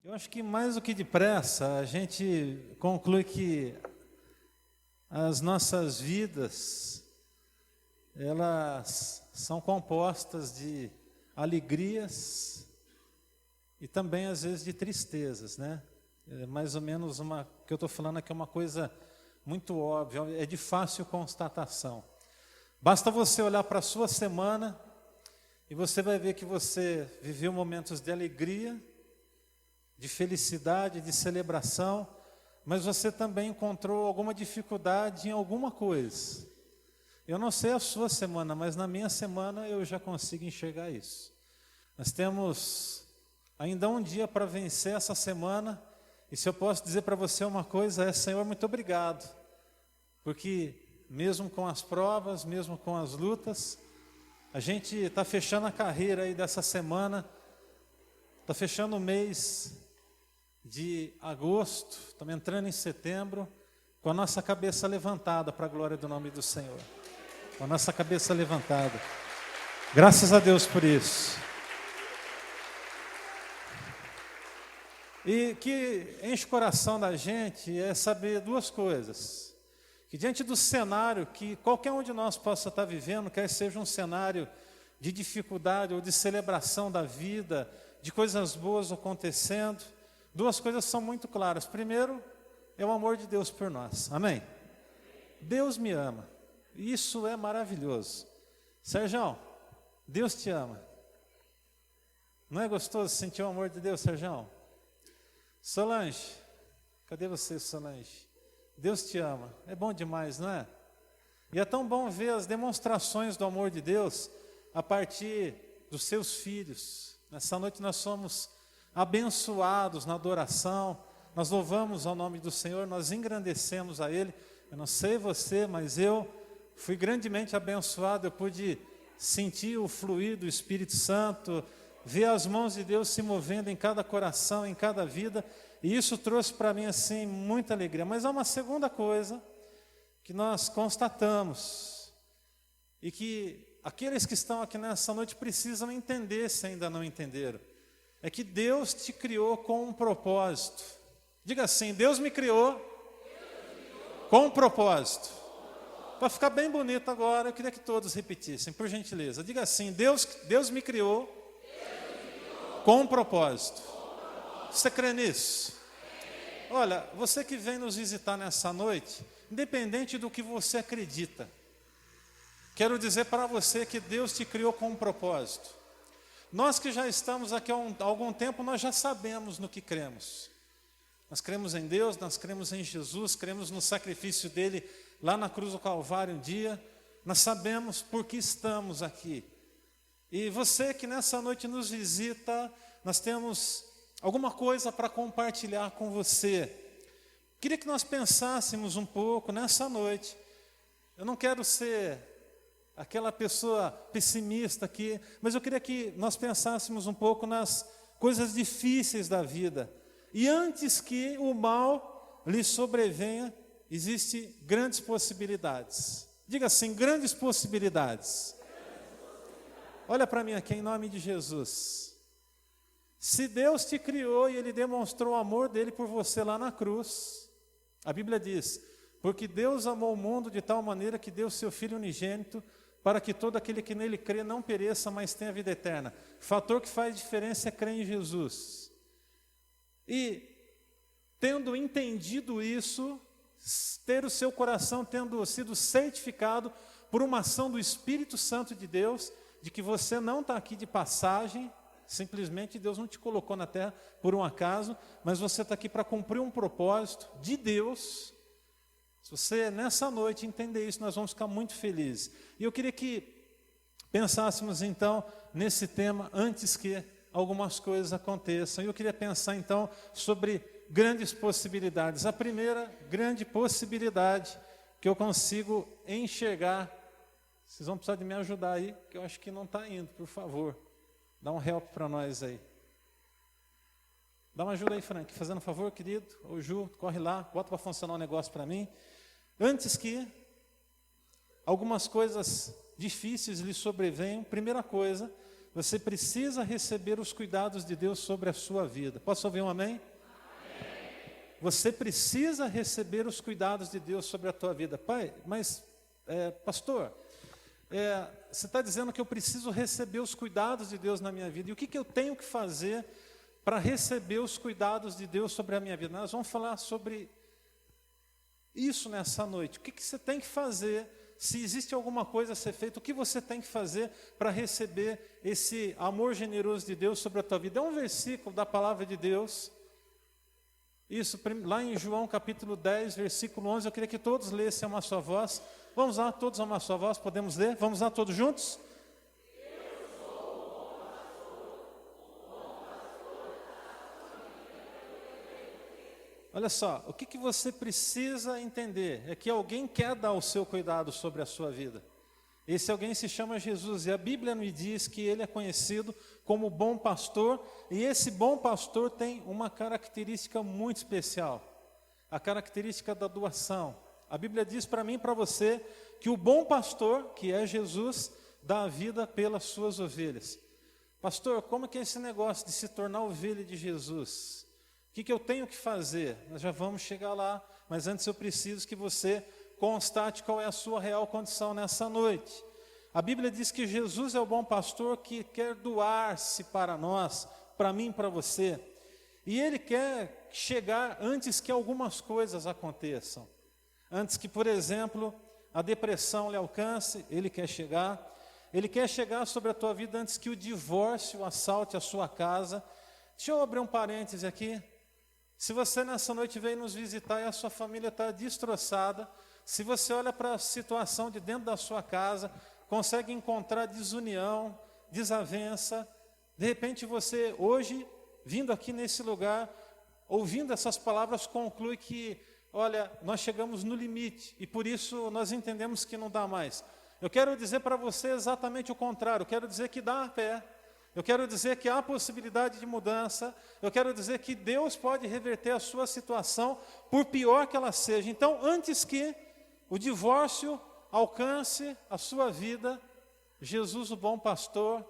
Eu acho que mais do que depressa, a gente conclui que as nossas vidas, elas são compostas de alegrias e também às vezes de tristezas, né? É mais ou menos que eu estou falando aqui é uma coisa muito óbvia, é de fácil constatação. Basta você olhar para a sua semana e você vai ver que você viveu momentos de alegria, de felicidade, de celebração, mas você também encontrou alguma dificuldade em alguma coisa. Eu não sei a sua semana, mas na minha semana eu já consigo enxergar isso. Nós temos ainda um dia para vencer essa semana, e se eu posso dizer para você uma coisa, é: Senhor, muito obrigado, porque mesmo com as provas, mesmo com as lutas, a gente está fechando a carreira aí dessa semana, está fechando o mês de agosto, estamos entrando em setembro, com a nossa cabeça levantada para a glória do nome do Senhor. Com a nossa cabeça levantada. Graças a Deus por isso. E que enche o coração da gente é saber duas coisas. Que diante do cenário que qualquer um de nós possa estar vivendo, quer seja um cenário de dificuldade ou de celebração da vida, de coisas boas acontecendo, duas coisas são muito claras. Primeiro, é o amor de Deus por nós. Amém? Deus me ama. Isso é maravilhoso. Sérgio, Deus te ama. Não é gostoso sentir o amor de Deus, Sérgio? Solange, cadê você, Solange? Deus te ama. É bom demais, não é? E é tão bom ver as demonstrações do amor de Deus a partir dos seus filhos. Nessa noite nós somos abençoados na adoração, nós louvamos ao nome do Senhor, nós engrandecemos a Ele. Eu não sei você, mas eu fui grandemente abençoado, eu pude sentir o fluir do Espírito Santo, ver as mãos de Deus se movendo em cada coração, em cada vida, e isso trouxe para mim assim muita alegria. Mas há uma segunda coisa que nós constatamos, e que aqueles que estão aqui nessa noite precisam entender, se ainda não entenderam, é que Deus te criou com um propósito. Diga assim: Deus me criou com um propósito. Para ficar bem bonito agora, eu queria que todos repetissem, por gentileza. Diga assim: Deus me criou com um propósito. Você crê nisso? Olha, você que vem nos visitar nessa noite, independente do que você acredita, quero dizer para você que Deus te criou com um propósito. Nós que já estamos aqui há algum tempo, nós já sabemos no que cremos. Nós cremos em Deus, nós cremos em Jesus, cremos no sacrifício dele lá na cruz do Calvário um dia. Nós sabemos por que estamos aqui. E você que nessa noite nos visita, nós temos alguma coisa para compartilhar com você. Queria que nós pensássemos um pouco nessa noite. Eu não quero ser aquela pessoa pessimista aqui, mas eu queria que nós pensássemos um pouco nas coisas difíceis da vida. E antes que o mal lhe sobrevenha, existem grandes possibilidades. Diga assim: grandes possibilidades. Olha para mim aqui, em nome de Jesus. Se Deus te criou e Ele demonstrou o amor dele por você lá na cruz, a Bíblia diz: porque Deus amou o mundo de tal maneira que deu seu Filho unigênito, para que todo aquele que nele crê não pereça, mas tenha vida eterna. O fator que faz diferença é crer em Jesus. E, tendo entendido isso, ter o seu coração tendo sido certificado por uma ação do Espírito Santo de Deus, de que você não está aqui de passagem, simplesmente Deus não te colocou na terra por um acaso, mas você está aqui para cumprir um propósito de Deus. Se você nessa noite entender isso, nós vamos ficar muito felizes. E eu queria que pensássemos então nesse tema antes que algumas coisas aconteçam. E eu queria pensar então sobre grandes possibilidades. A primeira grande possibilidade que eu consigo enxergar, vocês vão precisar de me ajudar aí, que eu acho que não está indo, por favor. Dá um help para nós aí. Dá uma ajuda aí, Frank, fazendo um favor, querido. Ô Ju, corre lá, bota para funcionar um negócio para mim. Antes que algumas coisas difíceis lhe sobrevenham, primeira coisa, você precisa receber os cuidados de Deus sobre a sua vida. Posso ouvir um amém? Você precisa receber os cuidados de Deus sobre a tua vida. Pai, mas, pastor, você está dizendo que eu preciso receber os cuidados de Deus na minha vida. E o que eu tenho que fazer para receber os cuidados de Deus sobre a minha vida? Nós vamos falar sobre isso nessa noite. O que você tem que fazer? Se existe alguma coisa a ser feita, o que você tem que fazer para receber esse amor generoso de Deus sobre a tua vida? É um versículo da palavra de Deus. Isso, lá em João capítulo 10, versículo 11, eu queria que todos lessem a uma só voz. Vamos lá, todos a uma só voz, podemos ler? Vamos lá, todos juntos? Olha só, o que você precisa entender é que alguém quer dar o seu cuidado sobre a sua vida. Esse alguém se chama Jesus, e a Bíblia me diz que ele é conhecido como bom pastor, e esse bom pastor tem uma característica muito especial, a característica da doação. A Bíblia diz para mim e para você que o bom pastor, que é Jesus, dá a vida pelas suas ovelhas. Pastor, como que é esse negócio de se tornar ovelha de Jesus? O que eu tenho que fazer? Nós já vamos chegar lá, mas antes eu preciso que você constate qual é a sua real condição nessa noite. A Bíblia diz que Jesus é o bom pastor que quer doar-se para nós, para mim e para você. E Ele quer chegar antes que algumas coisas aconteçam. Antes que, por exemplo, a depressão lhe alcance, Ele quer chegar. Ele quer chegar sobre a tua vida antes que o divórcio assalte a sua casa. Deixa eu abrir um parêntese aqui. Se você nessa noite veio nos visitar e a sua família está destroçada, se você olha para a situação de dentro da sua casa, consegue encontrar desunião, desavença, de repente você hoje, vindo aqui nesse lugar, ouvindo essas palavras, conclui que, olha, nós chegamos no limite e por isso nós entendemos que não dá mais. Eu quero dizer para você exatamente o contrário, eu quero dizer que dá a pé. Eu quero dizer que há possibilidade de mudança, eu quero dizer que Deus pode reverter a sua situação, por pior que ela seja. Então, antes que o divórcio alcance a sua vida, Jesus, o bom pastor,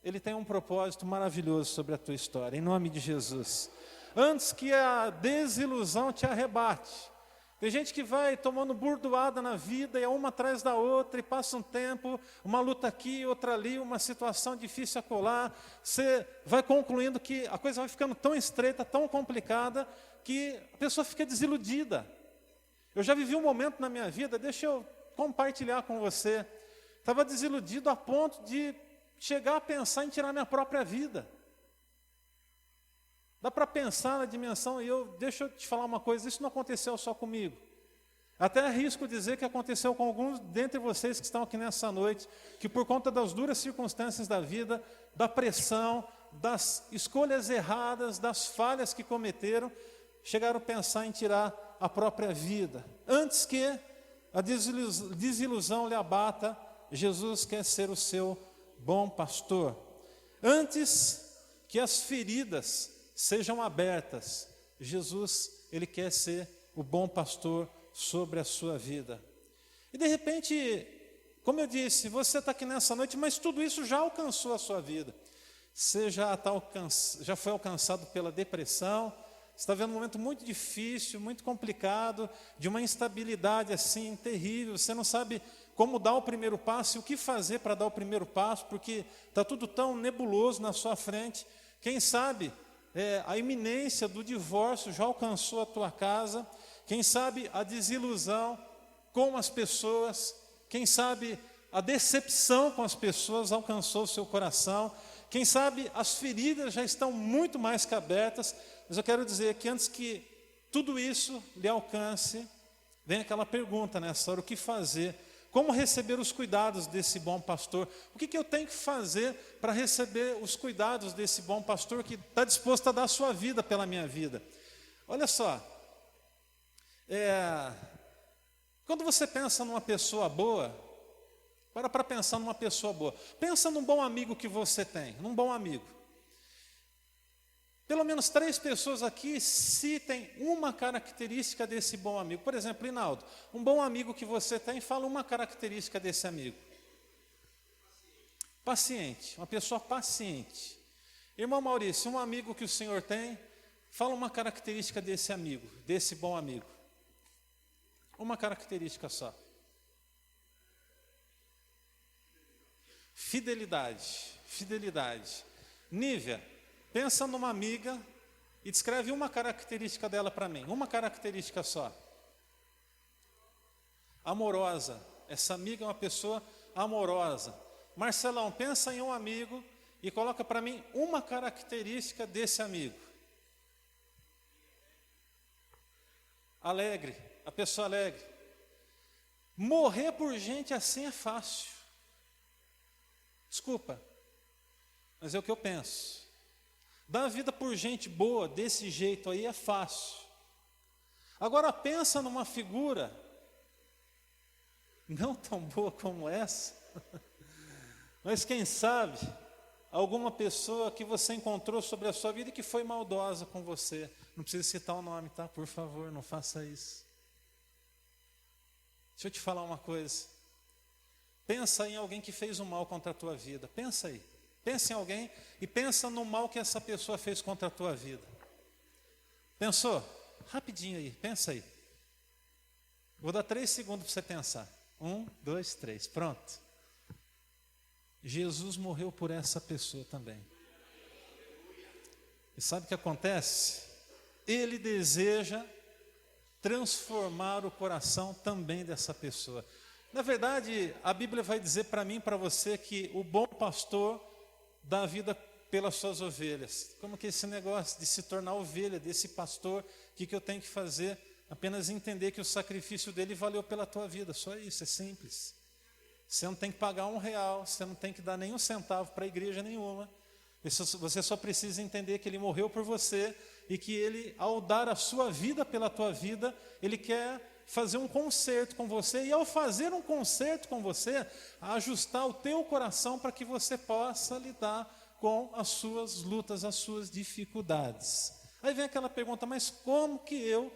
Ele tem um propósito maravilhoso sobre a tua história, em nome de Jesus. Antes que a desilusão te arrebate. Tem gente que vai tomando burdoada na vida, e é uma atrás da outra, e passa um tempo, uma luta aqui, outra ali, uma situação difícil acolá. Você vai concluindo que a coisa vai ficando tão estreita, tão complicada, que a pessoa fica desiludida. Eu já vivi um momento na minha vida, deixa eu compartilhar com você. Estava desiludido a ponto de chegar a pensar em tirar minha própria vida. Dá para pensar na dimensão, e deixa eu te falar uma coisa, isso não aconteceu só comigo. Até arrisco dizer que aconteceu com alguns dentre vocês que estão aqui nessa noite, que por conta das duras circunstâncias da vida, da pressão, das escolhas erradas, das falhas que cometeram, chegaram a pensar em tirar a própria vida. Antes que a desilusão lhe abata, Jesus quer ser o seu bom pastor. Antes que as feridas sejam abertas, Jesus, Ele quer ser o bom pastor sobre a sua vida. E de repente, como eu disse, você está aqui nessa noite, mas tudo isso já alcançou a sua vida. Você já foi alcançado pela depressão, você está vendo um momento muito difícil, muito complicado, de uma instabilidade assim terrível, você não sabe como dar o primeiro passo e o que fazer para dar o primeiro passo, porque está tudo tão nebuloso na sua frente. Quem sabe a iminência do divórcio já alcançou a tua casa, quem sabe a desilusão com as pessoas, quem sabe a decepção com as pessoas alcançou o seu coração, quem sabe as feridas já estão muito mais que abertas, mas eu quero dizer que antes que tudo isso lhe alcance, vem aquela pergunta nessa hora, o que fazer? Como receber os cuidados desse bom pastor? O que eu tenho que fazer para receber os cuidados desse bom pastor que está disposto a dar a sua vida pela minha vida? Olha só, quando você pensa numa pessoa boa, para pensar numa pessoa boa. Pensa num bom amigo que você tem, num bom amigo. Pelo menos 3 pessoas aqui citem uma característica desse bom amigo. Por exemplo, Rinaldo, um bom amigo que você tem, fala uma característica desse amigo. Paciente, uma pessoa paciente. Irmão Maurício, um amigo que o senhor tem, fala uma característica desse amigo, desse bom amigo. Uma característica só. Fidelidade, fidelidade. Nívia, pensa numa amiga e descreve uma característica dela para mim, uma característica só. Amorosa, essa amiga é uma pessoa amorosa. Marcelão, pensa em um amigo e coloca para mim uma característica desse amigo. Alegre, a pessoa alegre. Morrer por gente assim é fácil. Desculpa, mas é o que eu penso. Dar vida por gente boa desse jeito aí é fácil. Agora pensa numa figura não tão boa como essa, mas quem sabe alguma pessoa que você encontrou sobre a sua vida e que foi maldosa com você. Não precisa citar o nome, tá? Por favor, não faça isso. Deixa eu te falar uma coisa. Pensa em alguém que fez um mal contra a tua vida. Pensa aí. Pensa em alguém e pensa no mal que essa pessoa fez contra a tua vida. Pensou? Rapidinho aí, pensa aí. Vou dar 3 segundos para você pensar. 1, 2, 3, pronto. Jesus morreu por essa pessoa também. E sabe o que acontece? Ele deseja transformar o coração também dessa pessoa. Na verdade, a Bíblia vai dizer para mim e para você que o bom pastor dá a vida pelas suas ovelhas. Como que esse negócio de se tornar ovelha desse pastor, o que eu tenho que fazer? Apenas entender que o sacrifício dele valeu pela tua vida, só isso, é simples. Você não tem que pagar R$1, você não tem que dar nenhum centavo para a igreja nenhuma. Você só precisa entender que ele morreu por você e que ele, ao dar a sua vida pela tua vida, ele quer fazer um conserto com você, e ao fazer um conserto com você, ajustar o teu coração para que você possa lidar com as suas lutas, as suas dificuldades. Aí vem aquela pergunta, mas como que eu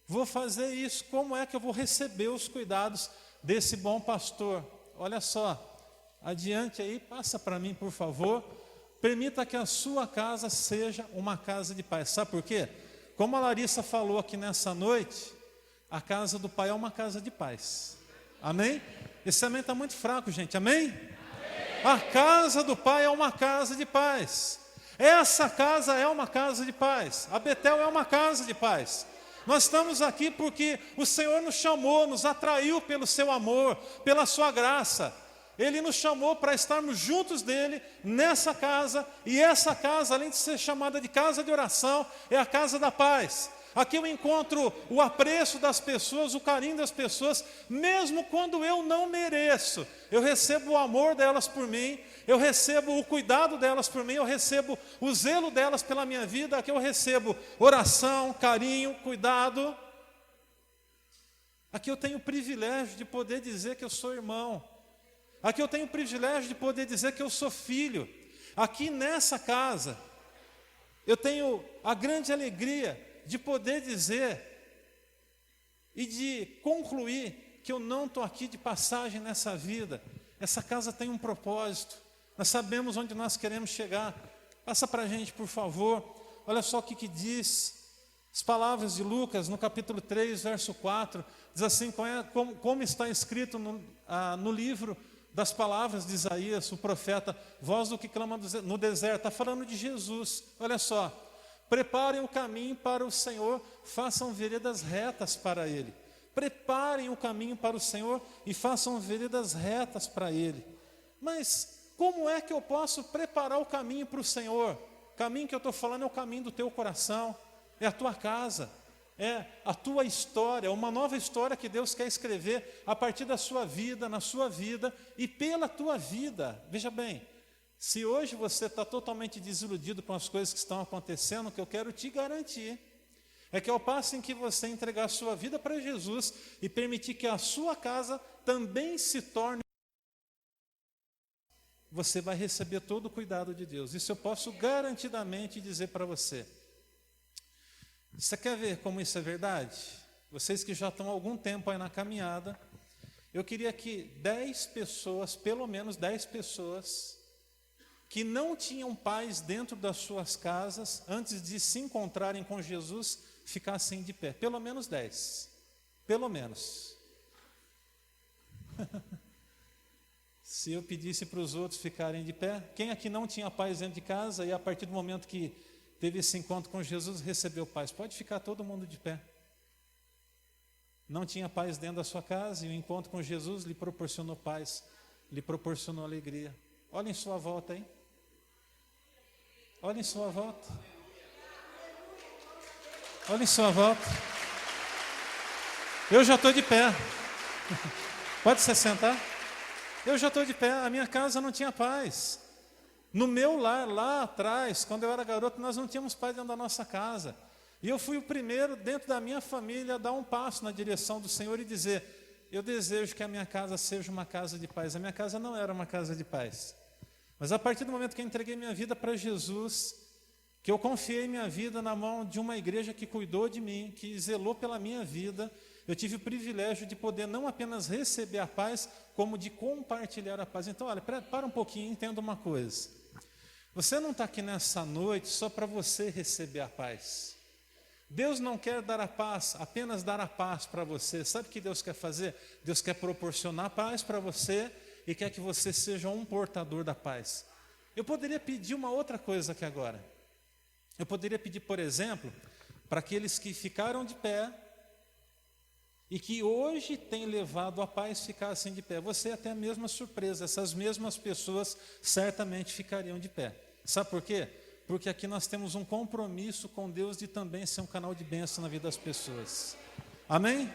vou fazer isso? Como é que eu vou receber os cuidados desse bom pastor? Olha só, adiante aí, passa para mim, por favor. Permita que a sua casa seja uma casa de paz. Sabe por quê? Como a Larissa falou aqui nessa noite, a casa do Pai é uma casa de paz. Amém? Esse amém está muito fraco, gente. Amém? Amém? A casa do Pai é uma casa de paz. Essa casa é uma casa de paz. A Betel é uma casa de paz. Nós estamos aqui porque o Senhor nos chamou, nos atraiu pelo seu amor, pela sua graça. Ele nos chamou para estarmos juntos dele nessa casa. E essa casa, além de ser chamada de casa de oração, é a casa da paz. Aqui eu encontro o apreço das pessoas, o carinho das pessoas, mesmo quando eu não mereço. Eu recebo o amor delas por mim, eu recebo o cuidado delas por mim, eu recebo o zelo delas pela minha vida. Aqui eu recebo oração, carinho, cuidado. Aqui eu tenho o privilégio de poder dizer que eu sou irmão. Aqui eu tenho o privilégio de poder dizer que eu sou filho. Aqui nessa casa, eu tenho a grande alegria de poder dizer e de concluir que eu não estou aqui de passagem nessa vida. Essa casa tem um propósito. Nós sabemos onde nós queremos chegar. Passa para a gente, por favor. Olha só o que diz as palavras de Lucas, no capítulo 3, verso 4. Diz assim, como está escrito no livro das palavras de Isaías, o profeta, voz do que clama no deserto. Está falando de Jesus. Olha só. Preparem o caminho para o Senhor, façam veredas retas para Ele. Preparem o caminho para o Senhor e façam veredas retas para Ele. Mas como é que eu posso preparar o caminho para o Senhor? O caminho que eu estou falando é o caminho do teu coração, é a tua casa, é a tua história, uma nova história que Deus quer escrever a partir da sua vida, na sua vida e pela tua vida. Veja bem, se hoje você está totalmente desiludido com as coisas que estão acontecendo, o que eu quero te garantir é que ao passo em que você entregar a sua vida para Jesus e permitir que a sua casa também se torne, você vai receber todo o cuidado de Deus. Isso eu posso garantidamente dizer para você. Você quer ver como isso é verdade? Vocês que já estão há algum tempo aí na caminhada, eu queria que 10 pessoas, pelo menos 10 pessoas, que não tinham paz dentro das suas casas, antes de se encontrarem com Jesus, ficassem de pé. Pelo menos 10. Pelo menos. Se eu pedisse para os outros ficarem de pé, quem aqui não tinha paz dentro de casa e a partir do momento que teve esse encontro com Jesus, recebeu paz? Pode ficar todo mundo de pé. Não tinha paz dentro da sua casa e o encontro com Jesus lhe proporcionou paz, lhe proporcionou alegria. Olha em sua volta aí. Olha em sua volta. Olha em sua volta. Eu já estou de pé. Pode se sentar? Eu já estou de pé. A minha casa não tinha paz. No meu lar, lá atrás, quando eu era garoto, nós não tínhamos paz dentro da nossa casa. E eu fui o primeiro dentro da minha família a dar um passo na direção do Senhor e dizer: eu desejo que a minha casa seja uma casa de paz. A minha casa não era uma casa de paz. Mas a partir do momento que eu entreguei minha vida para Jesus, que eu confiei minha vida na mão de uma igreja que cuidou de mim, que zelou pela minha vida, eu tive o privilégio de poder não apenas receber a paz, como de compartilhar a paz. Então, olha, para um pouquinho e entenda uma coisa. Você não está aqui nessa noite só para você receber a paz. Deus não quer dar a paz, apenas dar a paz para você. Sabe o que Deus quer fazer? Deus quer proporcionar paz para você e quer que você seja um portador da paz. Eu poderia pedir uma outra coisa aqui agora. Eu poderia pedir, por exemplo, para aqueles que ficaram de pé e que hoje têm levado a paz ficassem de pé. Você até a mesma surpresa, essas mesmas pessoas certamente ficariam de pé. Sabe por quê? Porque aqui nós temos um compromisso com Deus de também ser um canal de bênção na vida das pessoas. Amém?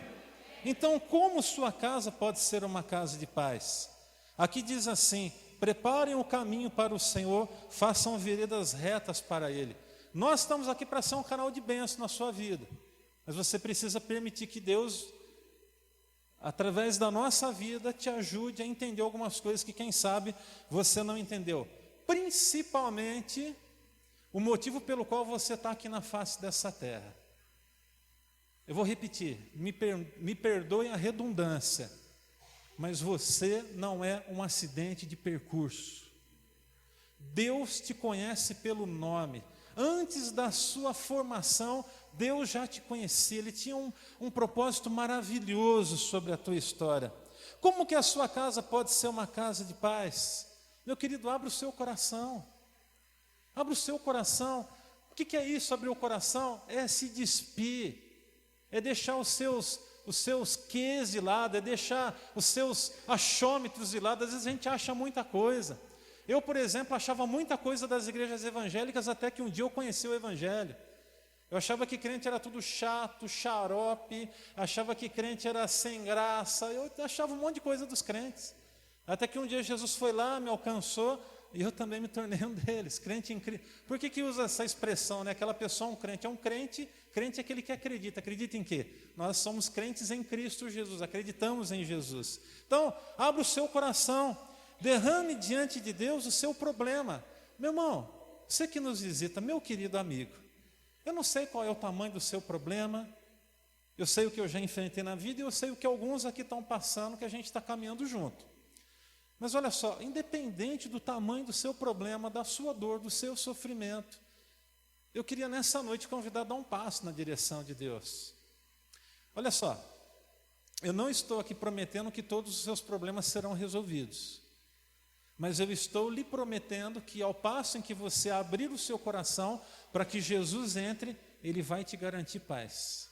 Então, como sua casa pode ser uma casa de paz? Aqui diz assim: preparem o caminho para o Senhor, façam veredas retas para Ele. Nós estamos aqui para ser um canal de bênção na sua vida, mas você precisa permitir que Deus, através da nossa vida, te ajude a entender algumas coisas que, quem sabe, você não entendeu. Principalmente o motivo pelo qual você está aqui na face dessa terra. Eu vou repetir, me perdoem a redundância, mas você não é um acidente de percurso. Deus te conhece pelo nome. Antes da sua formação, Deus já te conhecia. Ele tinha um propósito maravilhoso sobre a tua história. Como que a sua casa pode ser uma casa de paz? Meu querido, abra o seu coração. Abra o seu coração. O que é isso, abrir o coração? É se despir. É deixar os seus quês de lado, é deixar os seus achômetros de lado. Às vezes a gente acha muita coisa. Eu, por exemplo, achava muita coisa das igrejas evangélicas até que um dia eu conheci o Evangelho. Eu achava que crente era tudo chato, xarope, achava que crente era sem graça, eu achava um monte de coisa dos crentes. Até que um dia Jesus foi lá, me alcançou, e eu também me tornei um deles, crente em Cristo. Por que usa essa expressão, né? Aquela pessoa um crente? É um crente é aquele que acredita. Acredita em quê? Nós somos crentes em Cristo Jesus, acreditamos em Jesus. Então, abra o seu coração, derrame diante de Deus o seu problema. Meu irmão, você que nos visita, meu querido amigo, eu não sei qual é o tamanho do seu problema, eu sei o que eu já enfrentei na vida e eu sei o que alguns aqui estão passando, que a gente está caminhando junto. Mas olha só, independente do tamanho do seu problema, da sua dor, do seu sofrimento, eu queria nessa noite convidar a dar um passo na direção de Deus. Olha só, eu não estou aqui prometendo que todos os seus problemas serão resolvidos, mas eu estou lhe prometendo que ao passo em que você abrir o seu coração para que Jesus entre, Ele vai te garantir paz.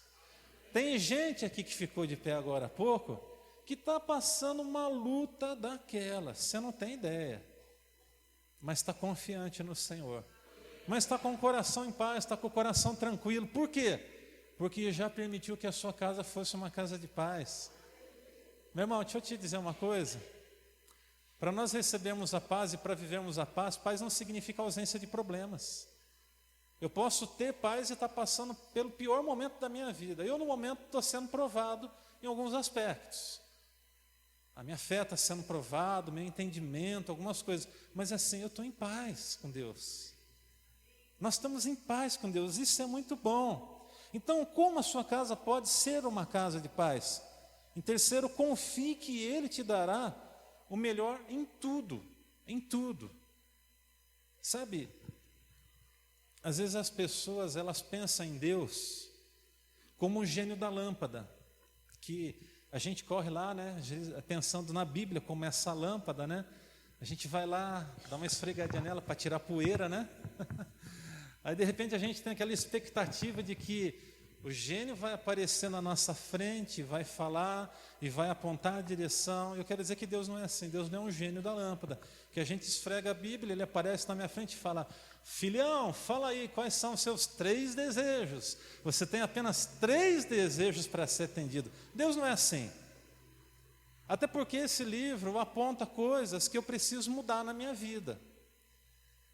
Tem gente aqui que ficou de pé agora há pouco, que está passando uma luta daquela, você não tem ideia, mas está confiante no Senhor, mas está com o coração em paz, está com o coração tranquilo. Por quê? Porque já permitiu que a sua casa fosse uma casa de paz. Meu irmão, deixa eu te dizer uma coisa, para nós recebermos a paz e para vivermos a paz, paz não significa ausência de problemas. Eu posso ter paz e estar passando pelo pior momento da minha vida. Eu no momento estou sendo provado em alguns aspectos. A minha fé está sendo provada, meu entendimento, algumas coisas. Mas assim, eu estou em paz com Deus. Nós estamos em paz com Deus, isso é muito bom. Então, como a sua casa pode ser uma casa de paz? Em terceiro, confie que Ele te dará o melhor em tudo, em tudo. Sabe, às vezes as pessoas, elas pensam em Deus como um gênio da lâmpada, que a gente corre lá, né, pensando na Bíblia como essa lâmpada, né? A gente vai lá, dá uma esfregadinha nela para tirar poeira, né? Aí de repente a gente tem aquela expectativa de que o gênio vai aparecer na nossa frente, vai falar e vai apontar a direção. Eu quero dizer que Deus não é assim, Deus não é um gênio da lâmpada, que a gente esfrega a Bíblia, ele aparece na minha frente e fala: filhão, fala aí, quais são os seus 3 desejos? Você tem apenas 3 desejos para ser atendido. Deus não é assim. Até porque esse livro aponta coisas que eu preciso mudar na minha vida.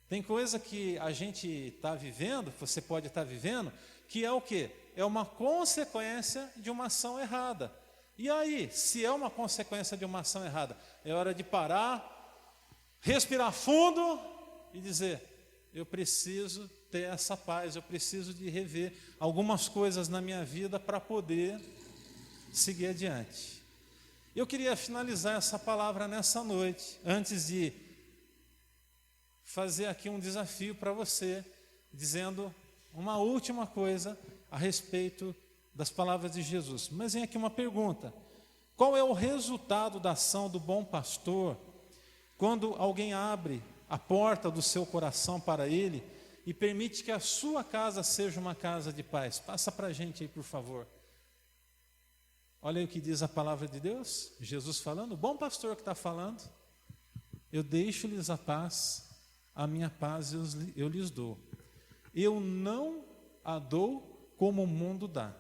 Tem coisa que a gente está vivendo, você pode estar vivendo, que é o quê? É uma consequência de uma ação errada. E aí, se é uma consequência de uma ação errada, é hora de parar, respirar fundo e dizer: eu preciso ter essa paz, eu preciso de rever algumas coisas na minha vida para poder seguir adiante. Eu queria finalizar essa palavra nessa noite, antes de fazer aqui um desafio para você, dizendo uma última coisa a respeito das palavras de Jesus. Mas vem aqui uma pergunta: qual é o resultado da ação do bom pastor quando alguém abre a porta do seu coração para ele e permite que a sua casa seja uma casa de paz? Passa para a gente aí, por favor. Olha aí o que diz a palavra de Deus, Jesus falando, o bom pastor que está falando: eu deixo-lhes a paz, a minha paz eu lhes dou. Eu não a dou como o mundo dá.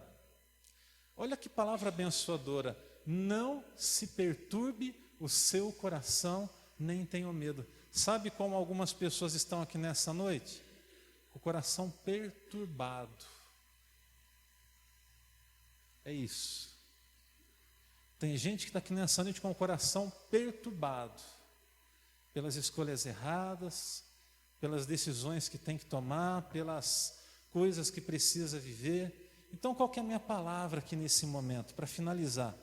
Olha que palavra abençoadora. Não se perturbe o seu coração, nem tenha medo. Sabe como algumas pessoas estão aqui nessa noite? Com o coração perturbado. É isso. Tem gente que está aqui nessa noite com o coração perturbado pelas escolhas erradas, pelas decisões que tem que tomar, pelas coisas que precisa viver. Então, qual que é a minha palavra aqui nesse momento, para finalizar?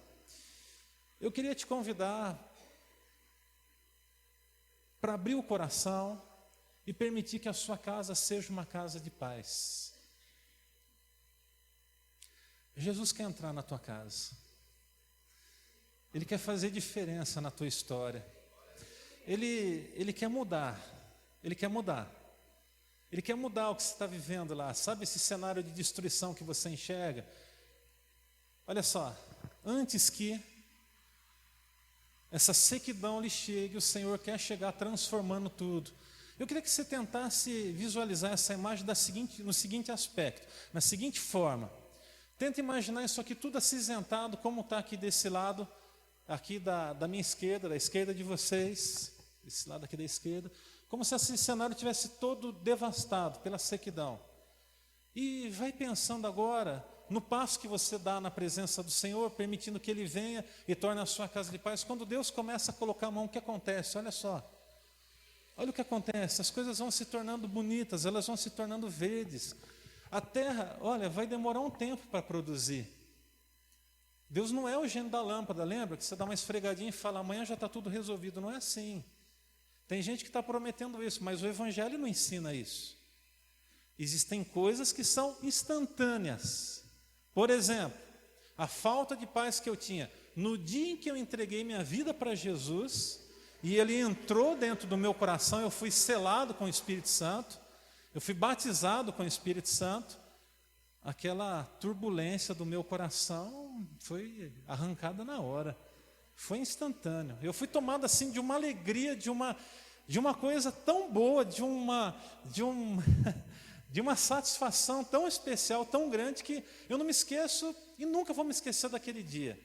Eu queria te convidar para abrir o coração e permitir que a sua casa seja uma casa de paz. Jesus quer entrar na tua casa. Ele quer fazer diferença na tua história. Ele quer mudar. Ele quer mudar. Ele quer mudar o que você está vivendo lá. Sabe esse cenário de destruição que você enxerga? Olha só, antes que essa sequidão lhe chegue, o Senhor quer chegar transformando tudo. Eu queria que você tentasse visualizar essa imagem no seguinte aspecto, na seguinte forma. Tenta imaginar isso aqui tudo acinzentado, como está aqui desse lado, aqui da minha esquerda, da esquerda de vocês, esse lado aqui da esquerda, como se esse cenário tivesse todo devastado pela sequidão. E vai pensando agora no passo que você dá na presença do Senhor, permitindo que Ele venha e torne a sua casa de paz. Quando Deus começa a colocar a mão, o que acontece? Olha só. Olha o que acontece, as coisas vão se tornando bonitas, elas vão se tornando verdes. A terra, olha, vai demorar um tempo para produzir. Deus não é o gênio da lâmpada, lembra? Que você dá uma esfregadinha e fala, amanhã já está tudo resolvido. Não é assim. Tem gente que está prometendo isso, mas o Evangelho não ensina isso. Existem coisas que são instantâneas. Por exemplo, a falta de paz que eu tinha no dia em que eu entreguei minha vida para Jesus, e Ele entrou dentro do meu coração, eu fui selado com o Espírito Santo, eu fui batizado com o Espírito Santo, aquela turbulência do meu coração foi arrancada na hora, foi instantâneo. Eu fui tomado assim de uma alegria, de uma coisa tão boa, de uma satisfação tão especial, tão grande, que eu não me esqueço e nunca vou me esquecer daquele dia.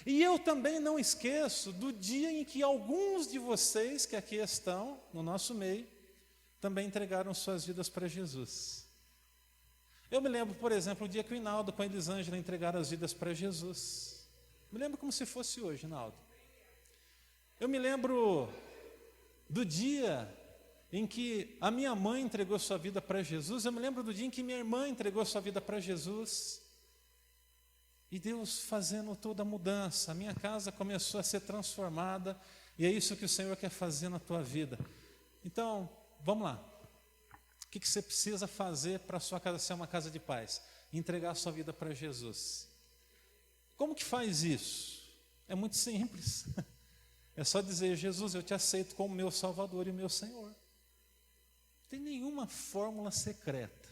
E eu também não esqueço do dia em que alguns de vocês que aqui estão, no nosso meio, também entregaram suas vidas para Jesus. Eu me lembro, por exemplo, o dia que o Hinaldo com a Elisângela entregaram as vidas para Jesus. Me lembro como se fosse hoje, Hinaldo. Eu me lembro do dia em que a minha mãe entregou sua vida para Jesus. Eu me lembro do dia em que minha irmã entregou sua vida para Jesus. E Deus fazendo toda a mudança. A minha casa começou a ser transformada. E é isso que o Senhor quer fazer na tua vida. Então, vamos lá. O que você precisa fazer para a sua casa ser uma casa de paz? Entregar a sua vida para Jesus. Como que faz isso? É muito simples. É só dizer: Jesus, eu te aceito como meu Salvador e meu Senhor. Não tem nenhuma fórmula secreta,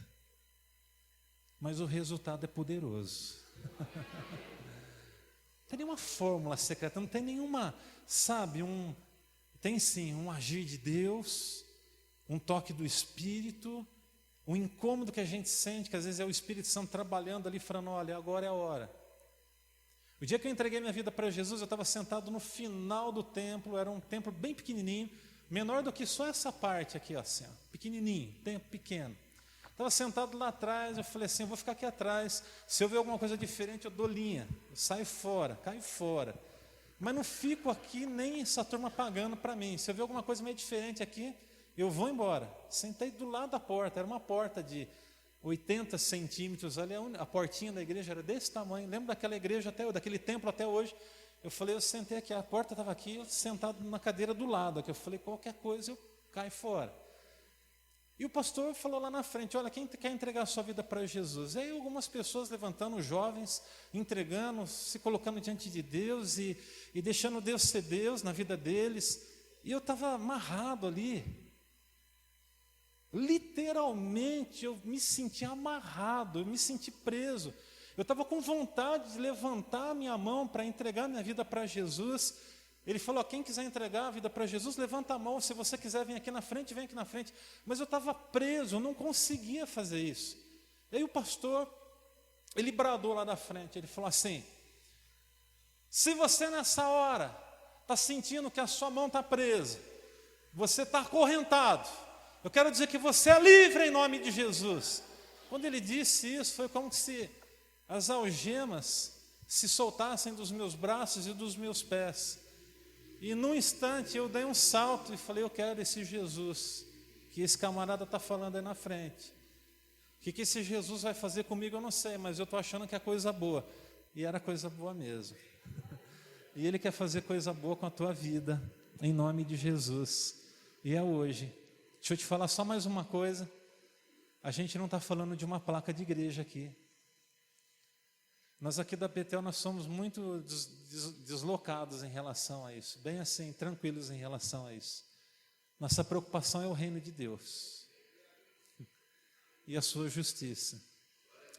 mas o resultado é poderoso. Não tem nenhuma fórmula secreta, não tem nenhuma, sabe, tem sim um agir de Deus, um toque do Espírito, um incômodo que a gente sente, que às vezes é o Espírito Santo trabalhando ali, falando: olha, agora é a hora. O dia que eu entreguei minha vida para Jesus, eu estava sentado no final do templo, era um templo bem pequenininho, menor do que só essa parte aqui, ó, assim, ó, pequenininho, templo pequeno. Estava sentado lá atrás, eu falei assim: eu vou ficar aqui atrás, se eu ver alguma coisa diferente eu dou linha, eu saio fora, caio fora. Mas não fico aqui nem essa turma pagando para mim. Se eu ver alguma coisa meio diferente aqui, eu vou embora. Sentei do lado da porta, era uma porta de 80 centímetros, ali a portinha da igreja era desse tamanho. Lembro daquela igreja, daquele templo até hoje. Eu falei, eu sentei aqui, a porta estava aqui, eu sentado na cadeira do lado aqui. Eu falei, qualquer coisa eu caio fora. E o pastor falou lá na frente: olha, quem quer entregar a sua vida para Jesus? E aí algumas pessoas levantando, jovens, entregando, se colocando diante de Deus e deixando Deus ser Deus na vida deles. E eu estava amarrado ali. Literalmente eu me senti amarrado, eu me senti preso. Eu estava com vontade de levantar a minha mão para entregar minha vida para Jesus. Ele falou: quem quiser entregar a vida para Jesus, levanta a mão. Se você quiser vir aqui na frente, vem aqui na frente. Mas eu estava preso, eu não conseguia fazer isso. E aí o pastor, ele bradou lá da frente, ele falou assim: se você nessa hora está sentindo que a sua mão está presa, você está acorrentado, eu quero dizer que você é livre em nome de Jesus. Quando ele disse isso, foi como se as algemas se soltassem dos meus braços e dos meus pés. E num instante eu dei um salto e falei: eu quero esse Jesus que esse camarada está falando aí na frente. O que esse Jesus vai fazer comigo eu não sei, mas eu estou achando que é coisa boa. E era coisa boa mesmo. E Ele quer fazer coisa boa com a tua vida, em nome de Jesus. E é hoje. Deixa eu te falar só mais uma coisa. A gente não está falando de uma placa de igreja aqui. Nós aqui da Betel, nós somos muito deslocados em relação a isso. Bem assim, tranquilos em relação a isso. Nossa preocupação é o reino de Deus. E a sua justiça.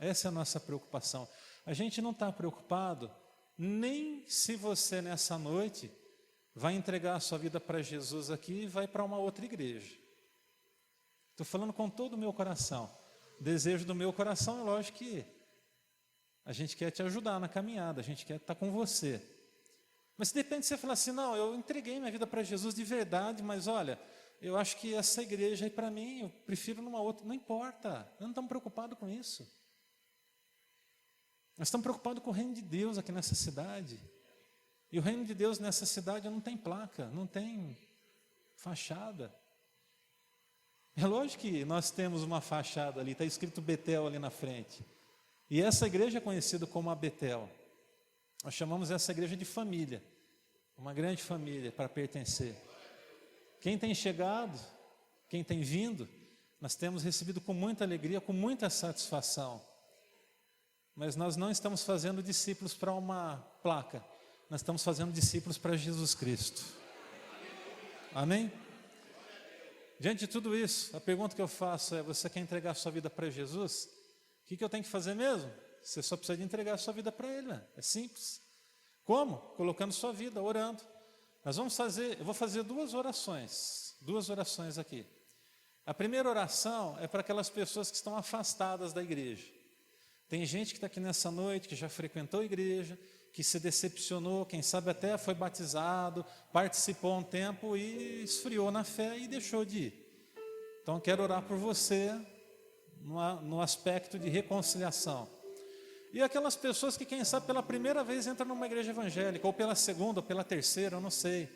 Essa é a nossa preocupação. A gente não está preocupado nem se você nessa noite vai entregar a sua vida para Jesus aqui e vai para uma outra igreja. Estou falando com todo o meu coração. O desejo do meu coração é lógico que a gente quer te ajudar na caminhada, a gente quer estar com você. Mas de repente você fala assim: não, eu entreguei minha vida para Jesus de verdade, mas olha, eu acho que essa igreja aí para mim, eu prefiro numa outra. Não importa, nós não estamos preocupados com isso. Nós estamos preocupados com o reino de Deus aqui nessa cidade. E o reino de Deus nessa cidade não tem placa, não tem fachada. É lógico que nós temos uma fachada ali, está escrito Betel ali na frente. E essa igreja é conhecida como a Betel. Nós chamamos essa igreja de família, uma grande família para pertencer. Quem tem chegado, quem tem vindo, nós temos recebido com muita alegria, com muita satisfação. Mas nós não estamos fazendo discípulos para uma placa, nós estamos fazendo discípulos para Jesus Cristo. Amém? Diante de tudo isso, a pergunta que eu faço é: você quer entregar a sua vida para Jesus? O que eu tenho que fazer mesmo? Você só precisa de entregar a sua vida para Ele, né? É simples. Como? Colocando sua vida, orando. Eu vou fazer duas orações aqui. A primeira oração é para aquelas pessoas que estão afastadas da igreja. Tem gente que está aqui nessa noite, que já frequentou a igreja, que se decepcionou, quem sabe até foi batizado, participou um tempo e esfriou na fé e deixou de ir. Então eu quero orar por você no aspecto de reconciliação. E aquelas pessoas que quem sabe pela primeira vez entram numa igreja evangélica, ou pela segunda, ou pela terceira, eu não sei.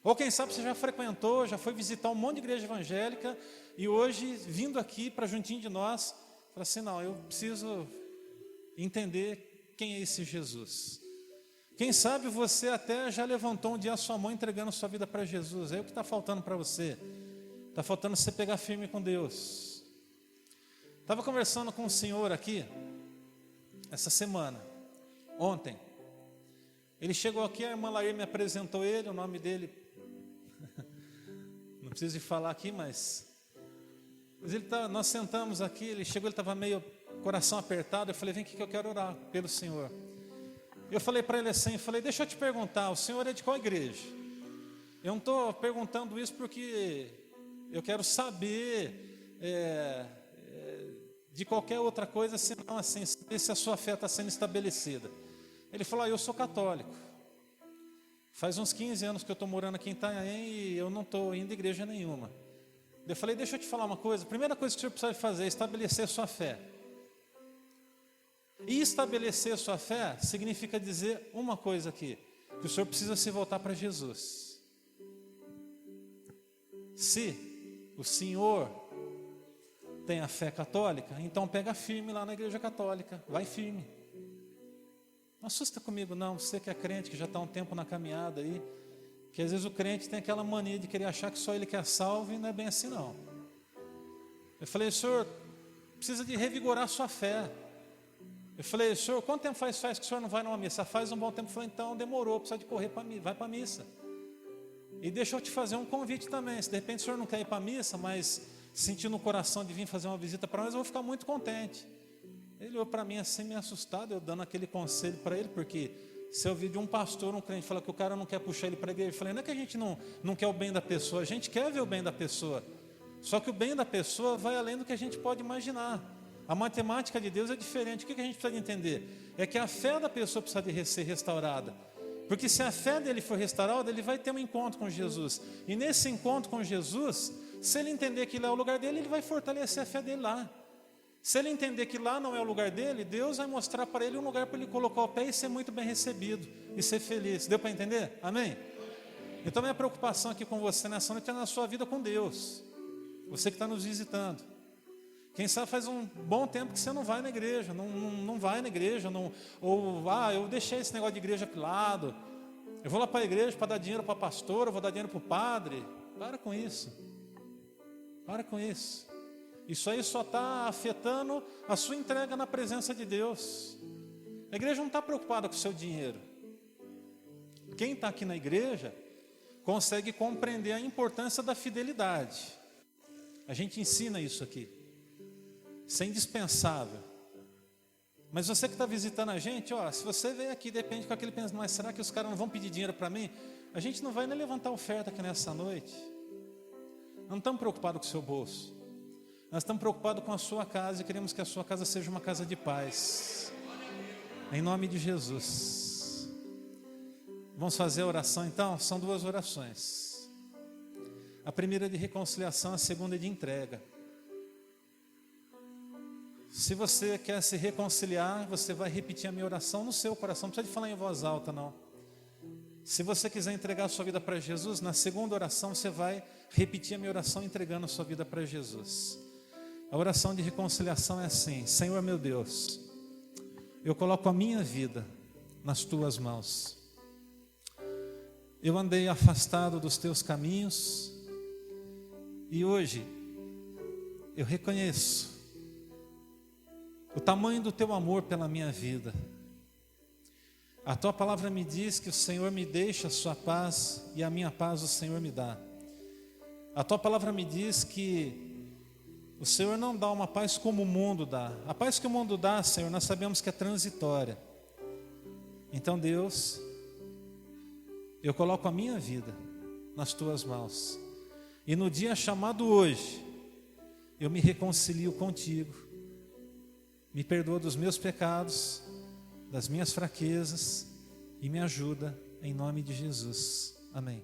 Ou quem sabe você já frequentou, já foi visitar um monte de igreja evangélica e hoje, vindo aqui para juntinho de nós, fala assim: não, eu preciso entender quem é esse Jesus. Quem sabe você até já levantou um dia a sua mão entregando sua vida para Jesus. É o que está faltando para você. Está faltando você pegar firme com Deus. Estava conversando com um senhor aqui, essa semana, ontem. Ele chegou aqui, a irmã Laís me apresentou ele, o nome dele, não preciso de falar aqui, mas nós sentamos aqui, ele chegou, ele estava meio coração apertado, eu falei, vem aqui que eu quero orar pelo senhor. Eu falei para ele assim, deixa eu te perguntar, o senhor é de qual igreja? Eu não estou perguntando isso porque eu quero saber de qualquer outra coisa, senão assim, saber se a sua fé está sendo estabelecida. Ele falou, eu sou católico. Faz uns 15 anos que eu estou morando aqui em Itanhaém e eu não estou indo à igreja nenhuma. Eu falei, deixa eu te falar uma coisa, a primeira coisa que o senhor precisa fazer é estabelecer sua fé. E estabelecer sua fé significa dizer uma coisa aqui, que o senhor precisa se voltar para Jesus. Se o senhor tem a fé católica, então pega firme lá na igreja católica, vai firme. Não assusta comigo não, você que é crente, que já está um tempo na caminhada aí, que às vezes o crente tem aquela mania de querer achar que só ele que é salvo e não é bem assim não. Eu falei, senhor, precisa de revigorar sua fé. Eu falei, senhor, quanto tempo faz que o senhor não vai numa missa? Faz um bom tempo. Eu falei, então demorou, precisa de correr para missa, vai para a missa. E deixa eu te fazer um convite também, se de repente o senhor não quer ir para a missa, mas sentir no coração de vir fazer uma visita para nós, eu vou ficar muito contente. Ele olhou para mim assim, meio assustado, eu dando aquele conselho para ele, porque se eu ouvir de um pastor, um crente, falar que o cara não quer puxar ele para a igreja, eu falei, não é que a gente não quer o bem da pessoa, a gente quer ver o bem da pessoa, só que o bem da pessoa vai além do que a gente pode imaginar. A matemática de Deus é diferente. O que a gente precisa de entender? É que a fé da pessoa precisa de ser restaurada, porque se a fé dele for restaurada, ele vai ter um encontro com Jesus, e nesse encontro com Jesus, se ele entender que lá é o lugar dele, ele vai fortalecer a fé dele lá. Se ele entender que lá não é o lugar dele, Deus vai mostrar para ele um lugar para ele colocar o pé e ser muito bem recebido e ser feliz. Deu para entender? Amém? Então minha preocupação aqui com você nessa noite é na sua vida com Deus. Você que está nos visitando. Quem sabe faz um bom tempo que você não vai na igreja, não vai na igreja, eu deixei esse negócio de igreja para o lado, eu vou lá para a igreja para dar dinheiro para a pastora, eu vou dar dinheiro para o padre. Para com isso. Para com isso. Isso aí só está afetando a sua entrega na presença de Deus. A igreja não está preocupada com o seu dinheiro. Quem está aqui na igreja consegue compreender a importância da fidelidade. A gente ensina isso aqui. Isso é indispensável. Mas você que está visitando a gente, se você veio aqui, depende com aquele pensamento, mas será que os caras não vão pedir dinheiro para mim? A gente não vai nem levantar oferta aqui nessa noite. Não estamos preocupados com o seu bolso. Nós estamos preocupados com a sua casa e queremos que a sua casa seja uma casa de paz. Em nome de Jesus. Vamos fazer a oração então? São duas orações. A primeira é de reconciliação, a segunda é de entrega. Se você quer se reconciliar, você vai repetir a minha oração no seu coração. Não precisa de falar em voz alta não. Se você quiser entregar a sua vida para Jesus, na segunda oração você vai repetir a minha oração entregando a sua vida para Jesus. A oração de reconciliação é assim: Senhor meu Deus, eu coloco a minha vida nas tuas mãos. Eu andei afastado dos teus caminhos e hoje eu reconheço o tamanho do teu amor pela minha vida. A tua palavra me diz que o Senhor me deixa a sua paz e a minha paz o Senhor me dá. A tua palavra me diz que o Senhor não dá uma paz como o mundo dá. A paz que o mundo dá, Senhor, nós sabemos que é transitória. Então, Deus, eu coloco a minha vida nas tuas mãos. E no dia chamado hoje, eu me reconcilio contigo. Me perdoa dos meus pecados, das minhas fraquezas e me ajuda em nome de Jesus. Amém.